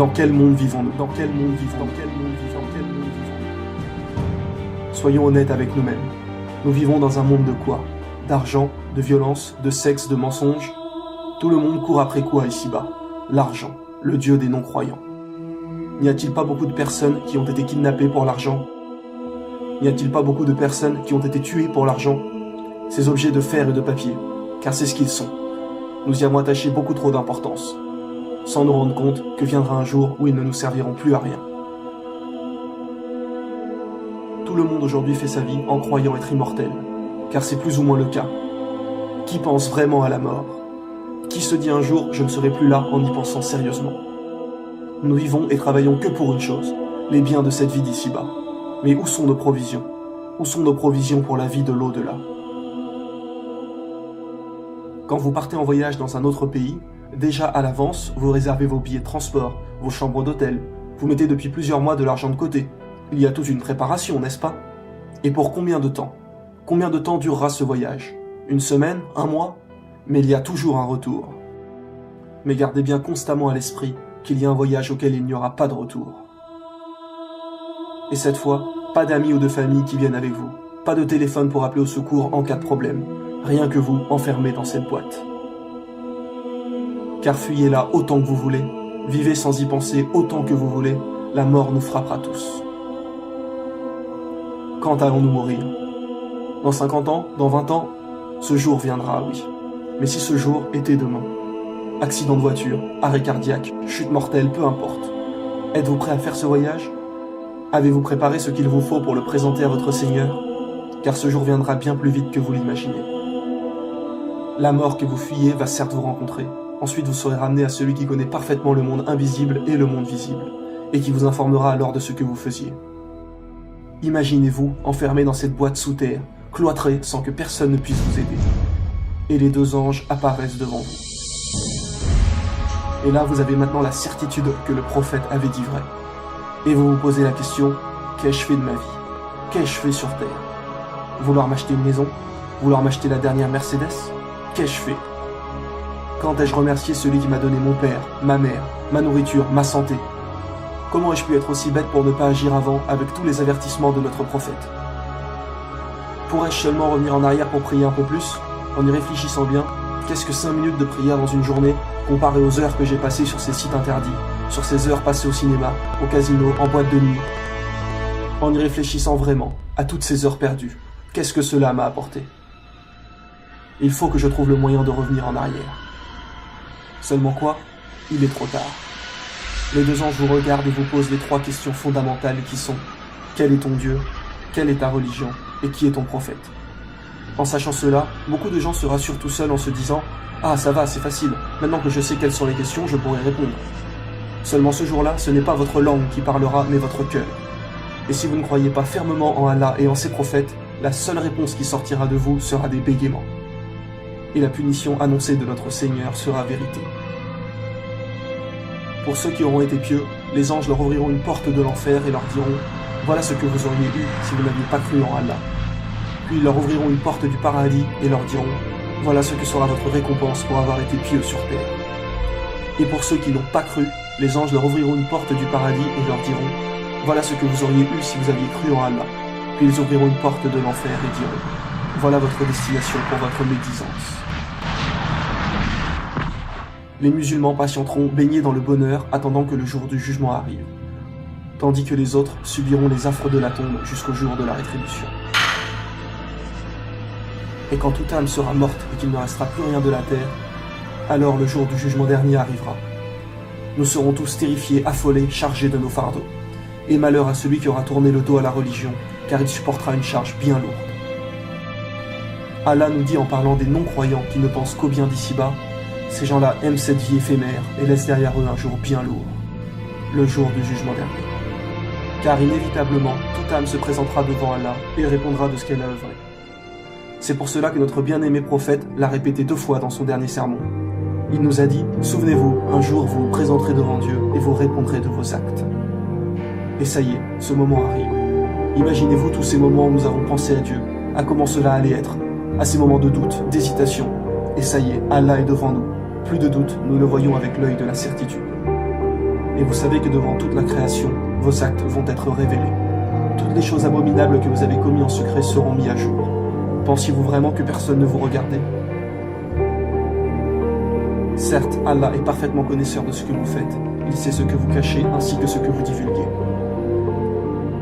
Dans quel monde vivons-nous? Dans quel monde vivons-nous? Dans quel monde vivons-nous? Dans quel monde vivons-nous? Soyons honnêtes avec nous-mêmes. Nous vivons dans un monde de quoi? D'argent, de violence, de sexe, de mensonges. Tout le monde court après quoi ici-bas? L'argent, le dieu des non-croyants. N'y a-t-il pas beaucoup de personnes qui ont été kidnappées pour l'argent? N'y a-t-il pas beaucoup de personnes qui ont été tuées pour l'argent? Ces objets de fer et de papier, car c'est ce qu'ils sont. Nous y avons attaché beaucoup trop d'importance, sans nous rendre compte que viendra un jour où ils ne nous serviront plus à rien. Tout le monde aujourd'hui fait sa vie en croyant être immortel, car c'est plus ou moins le cas. Qui pense vraiment à la mort? Qui se dit un jour « je ne serai plus là » en y pensant sérieusement? Nous vivons et travaillons que pour une chose, les biens de cette vie d'ici-bas. Mais où sont nos provisions? Où sont nos provisions pour la vie de l'au-delà? Quand vous partez en voyage dans un autre pays, déjà à l'avance, vous réservez vos billets de transport, vos chambres d'hôtel, vous mettez depuis plusieurs mois de l'argent de côté. Il y a toute une préparation, n'est-ce pas? Et pour combien de temps? Combien de temps durera ce voyage? Une semaine? Un mois? Mais il y a toujours un retour. Mais gardez bien constamment à l'esprit qu'il y a un voyage auquel il n'y aura pas de retour. Et cette fois, pas d'amis ou de famille qui viennent avec vous, pas de téléphone pour appeler au secours en cas de problème, rien que vous enfermé dans cette boîte. Car fuyez-la autant que vous voulez, vivez sans y penser autant que vous voulez, la mort nous frappera tous. Quand allons-nous mourir? Dans 50 ans? Dans 20 ans? Ce jour viendra, oui. Mais si ce jour était demain? Accident de voiture, arrêt cardiaque, chute mortelle, peu importe. Êtes-vous prêt à faire ce voyage? Avez-vous préparé ce qu'il vous faut pour le présenter à votre Seigneur? Car ce jour viendra bien plus vite que vous l'imaginez. La mort que vous fuyez va certes vous rencontrer. Ensuite vous serez ramené à celui qui connaît parfaitement le monde invisible et le monde visible, et qui vous informera alors de ce que vous faisiez. Imaginez-vous enfermé dans cette boîte sous terre, cloîtré sans que personne ne puisse vous aider. Et les deux anges apparaissent devant vous. Et là, vous avez maintenant la certitude que le prophète avait dit vrai. Et vous vous posez la question, qu'ai-je fait de ma vie? Qu'ai-je fait sur terre? Vouloir m'acheter une maison? Vouloir m'acheter la dernière Mercedes? Qu'ai-je fait? Quand ai-je remercié celui qui m'a donné mon père, ma mère, ma nourriture, ma santé? Comment ai-je pu être aussi bête pour ne pas agir avant avec tous les avertissements de notre prophète? Pourrais-je seulement revenir en arrière pour prier un peu plus? En y réfléchissant bien, qu'est-ce que 5 minutes de prière dans une journée comparé aux heures que j'ai passées sur ces sites interdits, sur ces heures passées au cinéma, au casino, en boîte de nuit? En y réfléchissant vraiment, à toutes ces heures perdues, qu'est-ce que cela m'a apporté? Il faut que je trouve le moyen de revenir en arrière. Seulement quoi? Il est trop tard. Les deux anges vous regardent et vous posent les 3 questions fondamentales qui sont: quel est ton Dieu? Quelle est ta religion? Et qui est ton prophète? En sachant cela, beaucoup de gens se rassurent tout seuls en se disant « Ah, ça va, c'est facile, maintenant que je sais quelles sont les questions, je pourrai répondre. » Seulement ce jour-là, ce n'est pas votre langue qui parlera, mais votre cœur. Et si vous ne croyez pas fermement en Allah et en ses prophètes, la seule réponse qui sortira de vous sera des bégaiements. Et la punition annoncée de notre Seigneur sera vérité. Pour ceux qui auront été pieux, les anges leur ouvriront une porte de l'enfer et leur diront « Voilà ce que vous auriez eu si vous n'aviez pas cru en Allah. » Puis ils leur ouvriront une porte du paradis et leur diront « Voilà ce que sera votre récompense pour avoir été pieux sur terre. » Et pour ceux qui n'ont pas cru, les anges leur ouvriront une porte du paradis et leur diront « Voilà ce que vous auriez eu si vous aviez cru en Allah. » Puis ils ouvriront une porte de l'enfer et diront « Voilà votre destination pour votre médisance. » Les musulmans patienteront baignés dans le bonheur attendant que le jour du jugement arrive, tandis que les autres subiront les affres de la tombe jusqu'au jour de la rétribution. Et quand toute âme sera morte et qu'il ne restera plus rien de la terre, alors le jour du jugement dernier arrivera. Nous serons tous terrifiés, affolés, chargés de nos fardeaux. Et malheur à celui qui aura tourné le dos à la religion, car il supportera une charge bien lourde. Allah nous dit en parlant des non-croyants qui ne pensent qu'au bien d'ici-bas, ces gens-là aiment cette vie éphémère et laissent derrière eux un jour bien lourd, le jour du jugement dernier. Car inévitablement, toute âme se présentera devant Allah et répondra de ce qu'elle a œuvré. C'est pour cela que notre bien-aimé prophète l'a répété 2 fois dans son dernier sermon. Il nous a dit « Souvenez-vous, un jour vous vous présenterez devant Dieu et vous répondrez de vos actes. » Et ça y est, ce moment arrive. Imaginez-vous tous ces moments où nous avons pensé à Dieu, à comment cela allait être, à ces moments de doute, d'hésitation. Et ça y est, Allah est devant nous. Plus de doute, nous le voyons avec l'œil de la certitude. Et vous savez que devant toute la création, vos actes vont être révélés. Toutes les choses abominables que vous avez commises en secret seront mises à jour. Pensiez-vous vraiment que personne ne vous regardait? Certes, Allah est parfaitement connaisseur de ce que vous faites. Il sait ce que vous cachez ainsi que ce que vous divulguez.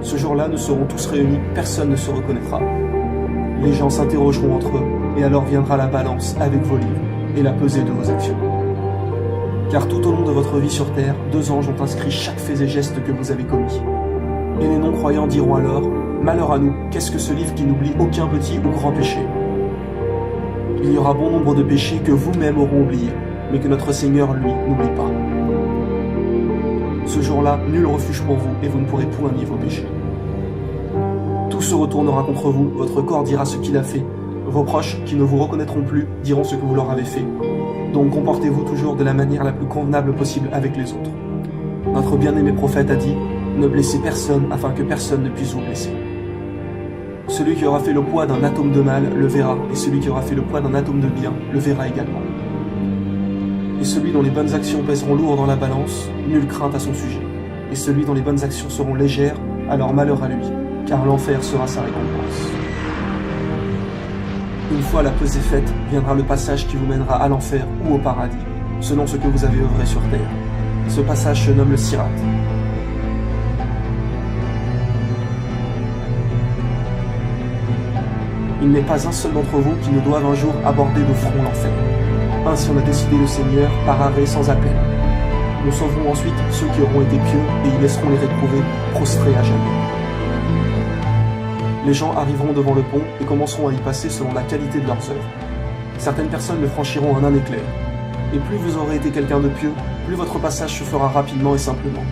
Ce jour-là, nous serons tous réunis, personne ne se reconnaîtra. Les gens s'interrogeront entre eux, et alors viendra la balance avec vos livres et la pesée de vos actions. Car tout au long de votre vie sur terre, 2 anges ont inscrit chaque fait et geste que vous avez commis. Et les non-croyants diront alors, « Malheur à nous, qu'est-ce que ce livre qui n'oublie aucun petit ou grand péché ?» Il y aura bon nombre de péchés que vous-même auront oubliés, mais que notre Seigneur, lui, n'oublie pas. Ce jour-là, nul refuge pour vous, et vous ne pourrez point nier vos péchés. Tout se retournera contre vous, votre corps dira ce qu'il a fait, vos proches, qui ne vous reconnaîtront plus, diront ce que vous leur avez fait. Donc comportez-vous toujours de la manière la plus convenable possible avec les autres. Notre bien-aimé prophète a dit, « Ne blessez personne afin que personne ne puisse vous blesser. » Celui qui aura fait le poids d'un atome de mal le verra, et celui qui aura fait le poids d'un atome de bien le verra également. Et celui dont les bonnes actions pèseront lourd dans la balance, nulle crainte à son sujet. Et celui dont les bonnes actions seront légères, alors malheur à lui, car l'enfer sera sa récompense. Une fois la pesée faite, viendra le passage qui vous mènera à l'enfer ou au paradis, selon ce que vous avez œuvré sur terre. Ce passage se nomme le Sirat. Il n'est pas un seul d'entre vous qui ne doive un jour aborder de front l'enfer. Ainsi en a décidé le Seigneur par arrêt sans appel. Nous sauverons ensuite ceux qui auront été pieux et y laisserons les réprouvés prostrés à jamais. Les gens arriveront devant le pont et commenceront à y passer selon la qualité de leurs œuvres. Certaines personnes le franchiront en un éclair. Et plus vous aurez été quelqu'un de pieux, plus votre passage se fera rapidement et simplement.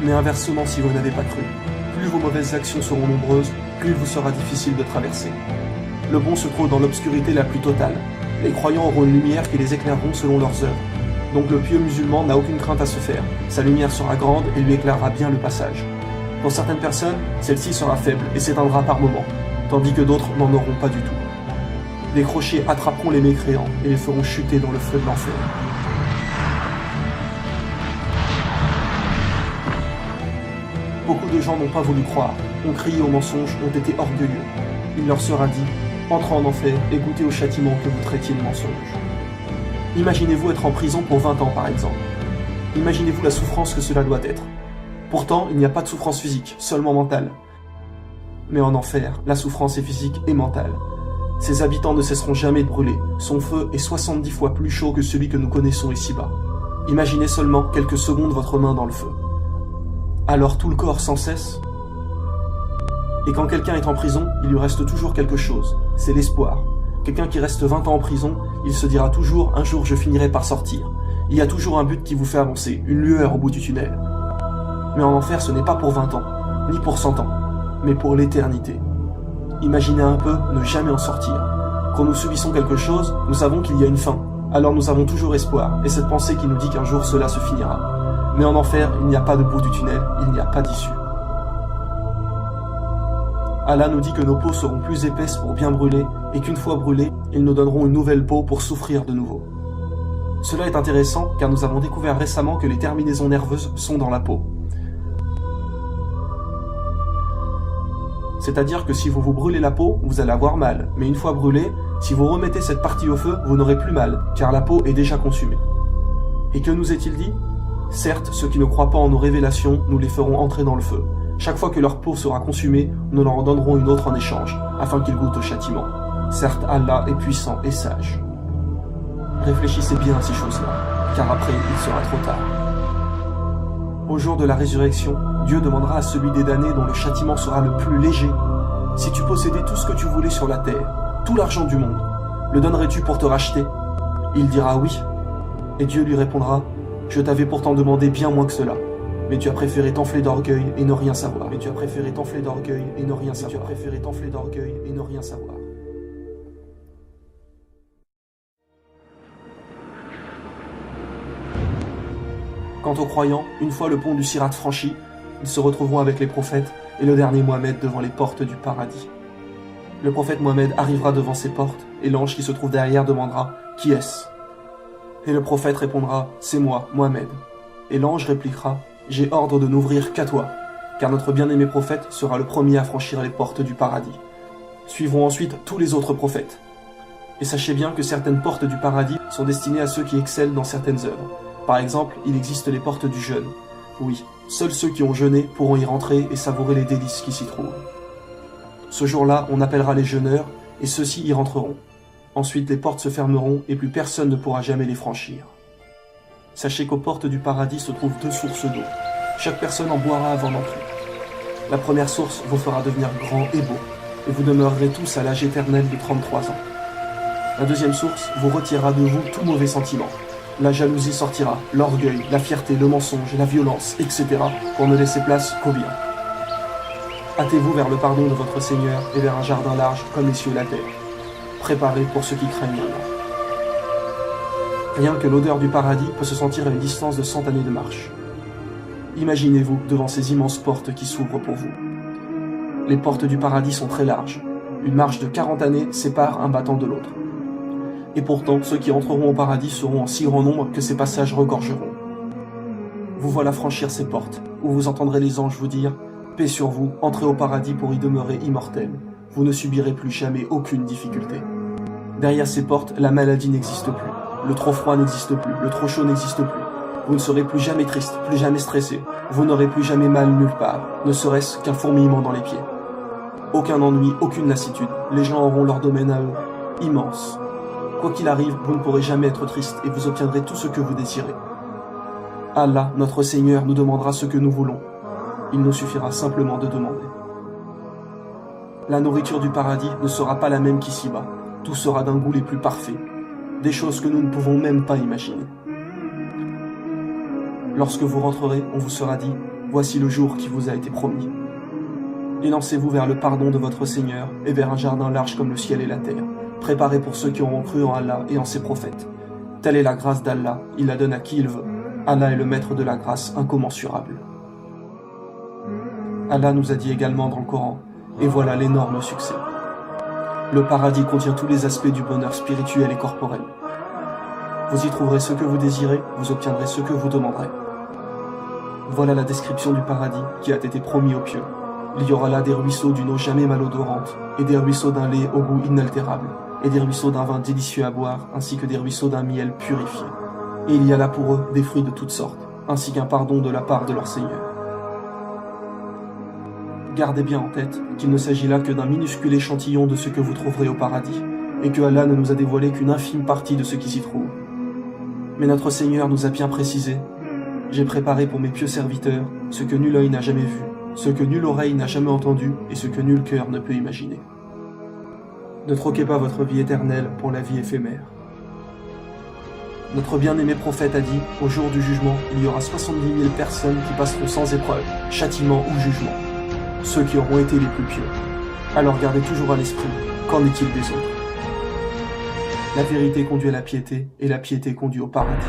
Mais inversement, si vous n'avez pas cru, plus vos mauvaises actions seront nombreuses, plus il vous sera difficile de traverser. Le pont se trouve dans l'obscurité la plus totale. Les croyants auront une lumière qui les éclaireront selon leurs œuvres. Donc le pieux musulman n'a aucune crainte à se faire. Sa lumière sera grande et lui éclairera bien le passage. Pour certaines personnes, celle-ci sera faible et s'éteindra par moments, tandis que d'autres n'en auront pas du tout. Des crochets attraperont les mécréants et les feront chuter dans le feu de l'enfer. Beaucoup de gens n'ont pas voulu croire, ont crié au mensonge, ont été orgueilleux. Il leur sera dit, entrez en enfer et goûtez au châtiment que vous traitiez de mensonge. Imaginez-vous être en prison pour 20 ans par exemple. Imaginez-vous la souffrance que cela doit être. Pourtant, il n'y a pas de souffrance physique, seulement mentale. Mais en enfer, la souffrance est physique et mentale. Ses habitants ne cesseront jamais de brûler. Son feu est 70 fois plus chaud que celui que nous connaissons ici-bas. Imaginez seulement quelques secondes votre main dans le feu. Alors tout le corps sans cesse. Et quand quelqu'un est en prison, il lui reste toujours quelque chose, c'est l'espoir. Quelqu'un qui reste 20 ans en prison, il se dira toujours « un jour je finirai par sortir ». Il y a toujours un but qui vous fait avancer, une lueur au bout du tunnel. Mais en enfer, ce n'est pas pour 20 ans, ni pour 100 ans, mais pour l'éternité. Imaginez un peu ne jamais en sortir. Quand nous subissons quelque chose, nous savons qu'il y a une fin. Alors nous avons toujours espoir, et cette pensée qui nous dit qu'un jour cela se finira. Mais en enfer, il n'y a pas de bout du tunnel, il n'y a pas d'issue. Allah nous dit que nos peaux seront plus épaisses pour bien brûler, et qu'une fois brûlées, ils nous donneront une nouvelle peau pour souffrir de nouveau. Cela est intéressant car nous avons découvert récemment que les terminaisons nerveuses sont dans la peau. C'est-à-dire que si vous vous brûlez la peau, vous allez avoir mal, mais une fois brûlée, si vous remettez cette partie au feu, vous n'aurez plus mal, car la peau est déjà consumée. Et que nous est-il dit ? Certes, ceux qui ne croient pas en nos révélations, nous les ferons entrer dans le feu. Chaque fois que leur peau sera consumée, nous leur en donnerons une autre en échange, afin qu'ils goûtent au châtiment. Certes, Allah est puissant et sage. Réfléchissez bien à ces choses-là, car après, il sera trop tard. Au jour de la résurrection, Dieu demandera à celui des damnés dont le châtiment sera le plus léger. Si tu possédais tout ce que tu voulais sur la terre, tout l'argent du monde, le donnerais-tu pour te racheter ? Il dira oui. Et Dieu lui répondra, je t'avais pourtant demandé bien moins que cela. Mais tu as préféré t'enfler d'orgueil et ne rien savoir. Mais tu as préféré t'enfler d'orgueil et ne rien savoir. Tu as préféré t'enfler d'orgueil et ne rien savoir. Quant aux croyants, une fois le pont du Sirat franchi, ils se retrouveront avec les prophètes et le dernier Mohammed devant les portes du paradis. Le prophète Mohammed arrivera devant ces portes et l'ange qui se trouve derrière demandera « Qui est-ce » Et le prophète répondra « C'est moi, Mohammed ». Et l'ange répliquera « J'ai ordre de n'ouvrir qu'à toi, car notre bien-aimé prophète sera le premier à franchir les portes du paradis. » Suivront ensuite tous les autres prophètes. Et sachez bien que certaines portes du paradis sont destinées à ceux qui excellent dans certaines œuvres. Par exemple, il existe les portes du jeûne. Oui, seuls ceux qui ont jeûné pourront y rentrer et savourer les délices qui s'y trouvent. Ce jour-là, on appellera les jeûneurs, et ceux-ci y rentreront. Ensuite, les portes se fermeront et plus personne ne pourra jamais les franchir. Sachez qu'aux portes du paradis se trouvent 2 sources d'eau. Chaque personne en boira avant d'entrer. La première source vous fera devenir grand et beau, et vous demeurerez tous à l'âge éternel de 33 ans. La deuxième source vous retirera de vous tout mauvais sentiment. La jalousie sortira, l'orgueil, la fierté, le mensonge, la violence, etc. pour ne laisser place qu'au bien. Hâtez-vous vers le pardon de votre Seigneur et vers un jardin large comme les cieux et la terre. Préparé pour ceux qui craignent Allah. Rien que l'odeur du paradis peut se sentir à une distance de 100 années de marche. Imaginez-vous devant ces immenses portes qui s'ouvrent pour vous. Les portes du paradis sont très larges. Une marche de 40 années sépare un battant de l'autre. Et pourtant, ceux qui entreront au paradis seront en si grand nombre que ces passages regorgeront. Vous voilà franchir ces portes, où vous entendrez les anges vous dire « Paix sur vous, entrez au paradis pour y demeurer immortel. Vous ne subirez plus jamais aucune difficulté. » Derrière ces portes, la maladie n'existe plus. Le trop froid n'existe plus, le trop chaud n'existe plus. Vous ne serez plus jamais triste, plus jamais stressé. Vous n'aurez plus jamais mal nulle part, ne serait-ce qu'un fourmillement dans les pieds. Aucun ennui, aucune lassitude. Les gens auront leur domaine à eux, immense. Quoi qu'il arrive, vous ne pourrez jamais être triste et vous obtiendrez tout ce que vous désirez. Allah, notre Seigneur, nous demandera ce que nous voulons. Il nous suffira simplement de demander. La nourriture du paradis ne sera pas la même qu'ici-bas. Tout sera d'un goût les plus parfaits. Des choses que nous ne pouvons même pas imaginer. Lorsque vous rentrerez, on vous sera dit « Voici le jour qui vous a été promis ». Élancez-vous vers le pardon de votre Seigneur et vers un jardin large comme le ciel et la terre, préparé pour ceux qui auront cru en Allah et en ses prophètes. Telle est la grâce d'Allah, il la donne à qui il veut. Allah est le maître de la grâce incommensurable. Allah nous a dit également dans le Coran, et voilà l'énorme succès. Le paradis contient tous les aspects du bonheur spirituel et corporel. Vous y trouverez ce que vous désirez, vous obtiendrez ce que vous demanderez. Voilà la description du paradis qui a été promis aux pieux. Il y aura là des ruisseaux d'une eau jamais malodorante, et des ruisseaux d'un lait au goût inaltérable, et des ruisseaux d'un vin délicieux à boire, ainsi que des ruisseaux d'un miel purifié. Et il y a là pour eux des fruits de toutes sortes, ainsi qu'un pardon de la part de leur Seigneur. Gardez bien en tête qu'il ne s'agit là que d'un minuscule échantillon de ce que vous trouverez au paradis, et que Allah ne nous a dévoilé qu'une infime partie de ce qui s'y trouve. Mais notre Seigneur nous a bien précisé « J'ai préparé pour mes pieux serviteurs ce que nul œil n'a jamais vu, ce que nulle oreille n'a jamais entendu et ce que nul cœur ne peut imaginer. » Ne troquez pas votre vie éternelle pour la vie éphémère. Notre bien-aimé prophète a dit « Au jour du jugement, il y aura 70 000 personnes qui passeront sans épreuve, châtiment ou jugement. Ceux qui auront été les plus pieux. Alors gardez toujours à l'esprit, qu'en est-il des autres ? La vérité conduit à la piété, et la piété conduit au paradis.